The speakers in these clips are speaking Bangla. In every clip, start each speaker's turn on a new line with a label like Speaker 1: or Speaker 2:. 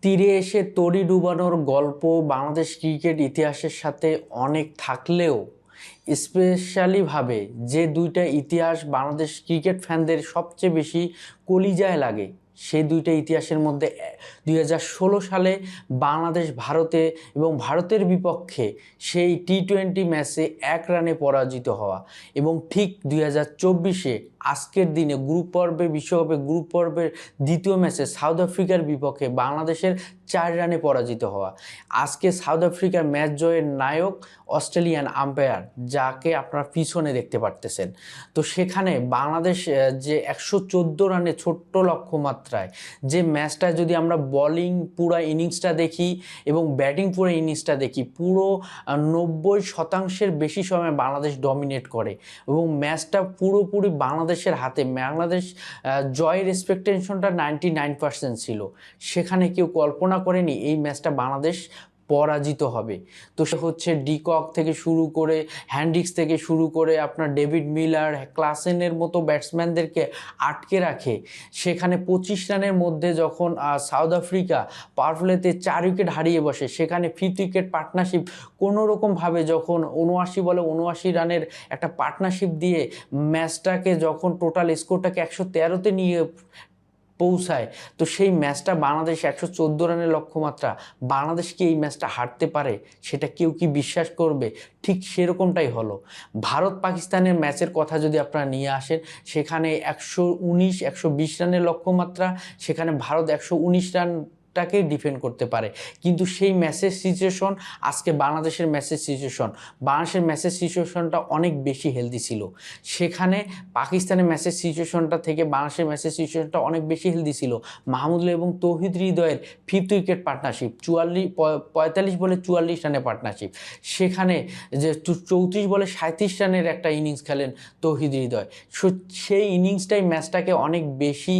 Speaker 1: তীরে এসে তরি ডুবানোর গল্প বাংলাদেশ ক্রিকেট ইতিহাসের সাথে অনেক থাকলেও স্পেশালিভাবে যে দুইটা ইতিহাস বাংলাদেশ ক্রিকেট ফ্যানদের সবচেয়ে বেশি কলিজায় লাগে, সেই দুইটা ইতিহাসের মধ্যে 2016 সালে বাংলাদেশ ভারতে এবং ভারতের বিপক্ষে সেই টি-20 ম্যাচে 1 রানে পরাজিত হওয়া, এবং ঠিক 2024-এ আজকের দিনে বিশ্বকাপে গ্রুপ পর্বের দ্বিতীয় ম্যাচে সাউথ আফ্রিকার বিপক্ষে বাংলাদেশের 4 রানে পরাজিত হওয়া। আজকে সাউথ আফ্রিকার ম্যাচ জয়ের নায়ক অস্ট্রেলিয়ান আম্পায়ার, যাকে আপনারা পিছনে দেখতে পারতেছেন। তো সেখানে বাংলাদেশ যে 114 রানে ছোট্ট লক্ষ্যমাত্রায় যে ম্যাচটা, যদি আমরা বোলিং পুরো ইনিংসটা দেখি এবং ব্যাটিং পুরো ইনিংসটা দেখি, পুরো 90% বেশি সময় বাংলাদেশ ডমিনেট করে এবং ম্যাচটা পুরোপুরি বাংলাদেশের হাতে। বাংলাদেশ জয়ের এক্সপেকটেশনটা 99% ছিল। সেখানে কেউ কল্পনা করেনি এই ম্যাচটা বাংলাদেশ পরাজিত হবে। তো সে হচ্ছে ডিকক থেকে শুরু করে, হ্যান্ড্রিক্স থেকে শুরু করে আপনার ডেভিড মিলার, ক্লাসেনের মতো ব্যাটসম্যানদেরকে আটকে রাখে। সেখানে 25 রানের মধ্যে যখন সাউথ আফ্রিকা পাওয়ার প্লেতে 4 উইকেট হারিয়ে বসে, সেখানে 5th উইকেট পার্টনারশিপ কোনোরকমভাবে যখন 79 বলে 79 রানের একটা পার্টনারশিপ দিয়ে ম্যাচটাকে, যখন টোটাল স্কোরটাকে 113-তে নিয়ে পৌঁছায়, তো সেই ম্যাচটা বাংলাদেশ 114 রানের লক্ষ্যমাত্রা, বাংলাদেশ কি এই ম্যাচটা হারতে পারে? সেটা কেউ কি বিশ্বাস করবে? ঠিক সেরকমটাই হলো। ভারত পাকিস্তানের ম্যাচের কথা যদি আপনারা নিয়ে আসেন, সেখানে 120 রানের লক্ষ্যমাত্রা, সেখানে ভারত 119 রানটাকে ডিফেন্ড করতে পারে। কিন্তু সেই ম্যাচের সিচুয়েশন, আজকে বাংলাদেশের ম্যাচের সিচুয়েশনটা অনেক বেশি হেলদি ছিল। সেখানে পাকিস্তানের ম্যাচের সিচুয়েশনটা থেকে বাংলাদেশের ম্যাচের সিচুয়েশনটা অনেক বেশি হেলদি ছিল। মাহমুদুল্লাহ এবং তৌহিদ হৃদয়ের 5th উইকেট পার্টনারশিপ, 45 বলে 44 রানের পার্টনারশিপ, সেখানে যে 34 বলে 37 রানের একটা ইনিংস খেলেন তৌহিদ হৃদয়। সেই ইনিংসটাই ম্যাচটাকে অনেক বেশি,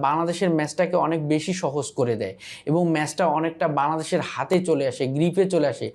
Speaker 1: বাংলাদেশের ম্যাচটাকে অনেক বেশি সহজ করে দেয় এবং ম্যাচটা অনেকটা বাংলাদেশের হাতে চলে আসে, গ্রিপে চলে আসে।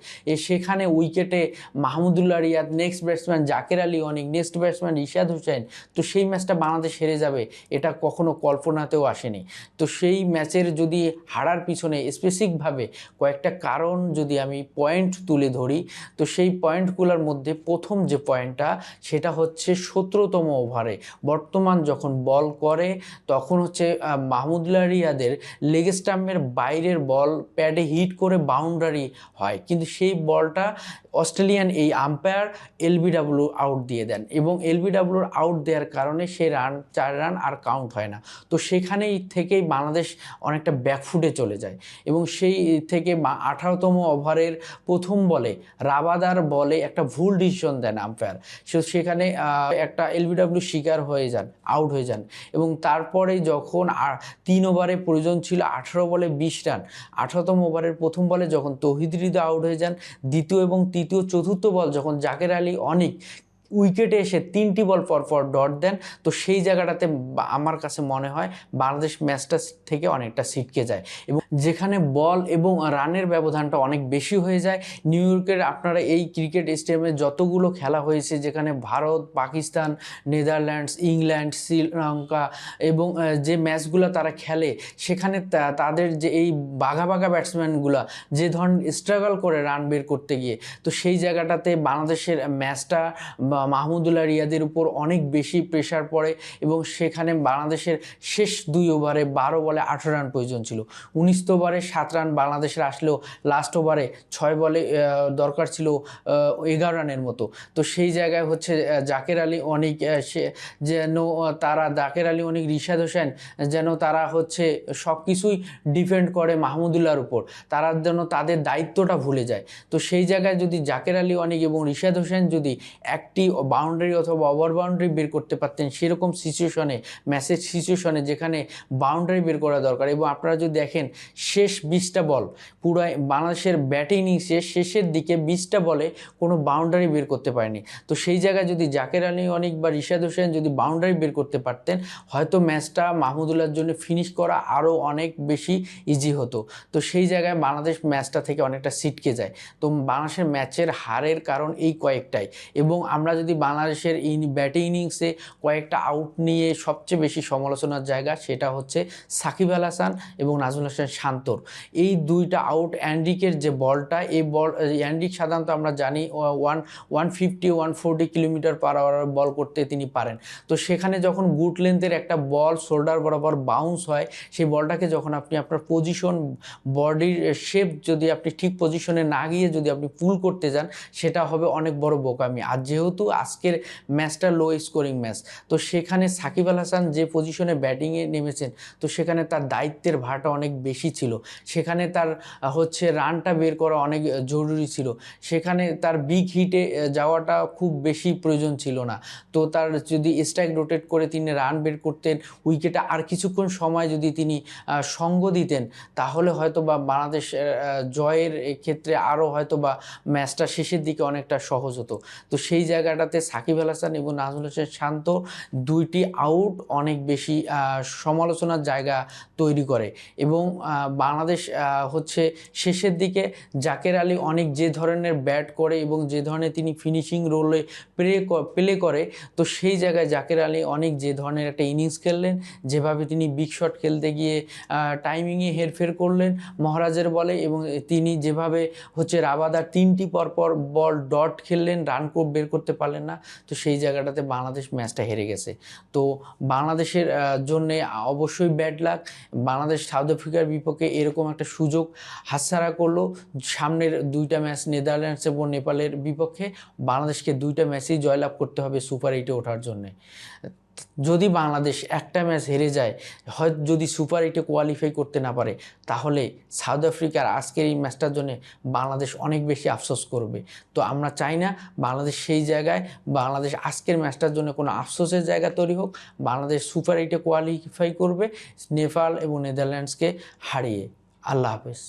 Speaker 1: সেখানে উইকেটে মাহমুদুল্লাহ রিয়াদ, নেক্সট ব্যাটসম্যান জাকের আলী অনিক, নেক্সট ব্যাটসম্যান রিশাদ হোসেন। তো সেই ম্যাচটা বাংলাদেশ হেরে যাবে, এটা কখনো কল্পনাতেও আসেনি। তো সেই ম্যাচের যদি হারার পিছনে স্পেসিফিকভাবে কয়েকটা কারণ যদি আমি পয়েন্ট তুলে ধরি, তো সেই পয়েন্টগুলোর মধ্যে প্রথম যে পয়েন্টটা, সেটা হচ্ছে 17তম ওভারে বর্তমান যখন বল করে, তখন হচ্ছে মাহমুদুল্লাহ রিয়াদের লেগ স্টাম্পের বাইরের বল প্যাডে হিট করে বাউন্ডারি হয়, কিন্তু সেই বলটা অস্ট্রেলিয়ান এই আম্পায়ার এলবিডব্লিউ আউট দিয়ে দেন এবং এলবিডব্লিউর আউট দেওয়ার কারণে সেই 4 রান আর কাউন্ট হয় না। তো সেখানেই থেকেই বাংলাদেশ অনেকটা ব্যাকফুটে চলে যায় এবং সেই থেকে 18তম ওভারের প্রথম বলে রাবাদার বলে একটা ভুল ডিসিশন দেন আম্পায়ার। সেখানে একটা এলবিডব্লিউ শিকার হয়ে যান, আউট হয়ে যান এবং তারপরে যখন 3 ওভারে প্রয়োজন ছিল 18 বলে 20 রান, 18তম ওভারের প্রথম বলে যখন তৌহিদ হৃদয় আউট হয়ে যান, দ্বিতীয় এবং তৃতীয় চতুর্থ বল যখন জাকের আলী অনিক উইকেটে এসে 3টি বল পর ডট দেন, তো সেই জায়গাটাতে আমার কাছে মনে হয় বাংলাদেশ ম্যাচটা থেকে অনেকটা ছিটকে যায় এবং যেখানে বল এবং রানের ব্যবধানটা অনেক বেশি হয়ে যায়। নিউ ইয়র্কের আপনারা এই ক্রিকেট স্টেডিয়ামে যতগুলো খেলা হয়েছে, যেখানে ভারত, পাকিস্তান, নেদারল্যান্ডস, ইংল্যান্ড, শ্রীলঙ্কা এবং যে ম্যাচগুলো তারা খেলে, সেখানে তাদের যে এই বাঘা ব্যাটসম্যানগুলো যে ধরনের স্ট্রাগল করে রান বের করতে গিয়ে, তো সেই জায়গাটাতে বাংলাদেশের ম্যাচটা মাহমুদুল্লাহ রিয়াদের উপর অনেক বেশি প্রেশার পড়ে এবং সেখানে বাংলাদেশের শেষ 2 ওভারে 12 বলে 18 রান প্রয়োজন ছিল। 19 ওভারে 7 রান বাংলাদেশের আসলেও লাস্ট ওভারে 6 বলে দরকার ছিল 11 রানের মতো। তো সেই জায়গায় হচ্ছে জাকের আলী অনিক জাকের আলী অনিক, রিশাদ হোসেন যেন তারা হচ্ছে সব কিছুই ডিফেন্ড করে মাহমুদুল্লাহর উপর, তারা যেন তাদের দায়িত্বটা ভুলে যায়। তো সেই জায়গায় যদি জাকের আলী অনিক এবং রিশাদ হোসেন যদি একটি বাউন্ডারি অথবা ওভার বাউন্ডারি বের করতে পারতেন, সেরকম সিচুয়েশনে, ম্যাচের সিচুয়েশনে যেখানে বাউন্ডারি বের করা দরকার, এবং আপনারা যদি দেখেন শেষ 20টা বল পুরো বাংলাদেশের ব্যাটিং ইনিংসের শেষের দিকে 20টা বলে কোনো বাউন্ডারি বের করতে পারেনি। তো সেই জায়গায় যদি জাকের আলী অনিক বা রিশাদ হোসেন যদি বাউন্ডারি বের করতে পারতেন, হয়তো ম্যাচটা মাহমুদুল্লাহর জন্য ফিনিশ করা আরও অনেক বেশি ইজি হতো। তো সেই জায়গায় বাংলাদেশ ম্যাচটা থেকে অনেকটা ছিটকে যায়। তো বাংলাদেশের ম্যাচের হারের কারণ এই কয়েকটাই। এবং আমরা যদি বাংলাদেশের ব্যাটিং ইনিংসে কয়েকটা আউট নিয়ে সবচেয়ে বেশি সমালোচনার জায়গা, সেটা হচ্ছে সাকিব আল হাসান এবং নাজমুল হাসান শান্তর। এই দুইটা আউট, অ্যান্ড্রিকের যে বলটা, এই বল অ্যান্ড্রিক সাধারণত আমরা জানি 150-140 কিলোমিটার পার আওয়ার বল করতে তিনি পারেন। তো সেখানে যখন গুড লেন্থের একটা বল শোল্ডার বরাবর বাউন্স হয়, সেই বলটাকে যখন আপনি আপনার পজিশন, বডির শেপ যদি আপনি ঠিক পজিশনে না গিয়ে যদি আপনি পুল করতে যান, সেটা হবে অনেক বড় বোকামি। আর যেহেতু আজকের ম্যাচটা লো স্কোরিং ম্যাচ, তো সেখানে সাকিব আল হাসান যে পজিশনে ব্যাটিংয়ে নেমেছেন, তো সেখানে তার দায়িত্বের ভারটা অনেক বেশি ছিল। সেখানে তার হচ্ছে রানটা বের করা অনেক জরুরি ছিল। সেখানে তার বিগ হিটে যাওয়াটা খুব বেশি প্রয়োজন ছিল না। তো তার যদি স্ট্রাইক রোটেট করে তিনি রান বের করতেন, উইকেটে আর কিছুক্ষণ সময় যদি তিনি সঙ্গ দিতেন, তাহলে হয়তো বা বাংলাদেশ জয়ের ক্ষেত্রে আরও হয়তো বা ম্যাচটা শেষের দিকে অনেকটা সহজ হতো। তো সেই জায়গাটাতে সাকিব আল হাসান এবং নাজমুল হাসান শান্ত দুইটি আউট অনেক বেশি সমালোচনার জায়গা তৈরি করে। এবং বাংলাদেশ হচ্ছে শেষের দিকে জাকের আলী অনেক যে ধরনের ব্যাট করে এবং যে ধরনের তিনি ফিনিশিং রোলে প্লে করে, তো সেই জায়গায় জাকের আলী অনেক যে ধরনের একটা ইনিংস খেললেন, যেভাবে তিনি বিগ শট খেলতে গিয়ে টাইমিংয়ে হেরফের করলেন মহারাজের বলে, এবং তিনি যেভাবে হচ্ছে রাবাদার 3টি পরপর বল ডট খেললেন, রান বের করতে পারলেন না। তো সেই জায়গাটাতে বাংলাদেশ ম্যাচটা হেরে গেছে। তো বাংলাদেশের জন্যে অবশ্যই ব্যাড লাক। বাংলাদেশ সাউথ আফ্রিকার বিপক্ষে এরকম একটা সুযোগ হাতছাড়া করলো। সামনের দুইটা ম্যাচ নেদারল্যান্ডস এবং নেপালের বিপক্ষে, বাংলাদেশকে দুইটা ম্যাচেই জয়লাভ করতে হবে সুপার 8-এ ওঠার জন্যে। যদি বাংলাদেশ একটা ম্যাচ হেরে যায়, হয়তো যদি সুপার 8-এ কোয়ালিফাই করতে না পারে, তাহলে সাউথ আফ্রিকার আজকের এই ম্যাচটার জন্য বাংলাদেশ অনেক বেশি আফসোস করবে। তো আমরা চাই না বাংলাদেশ সেই জায়গায়, বাংলাদেশ আজকের ম্যাচটার জন্য কোনো আফসোসের জায়গা তৈরি হোক। বাংলাদেশ সুপার 8-এ কোয়ালিফাই করবে নেপাল এবং নেদারল্যান্ডসকে হারিয়ে। আল্লাহ হাফেজ।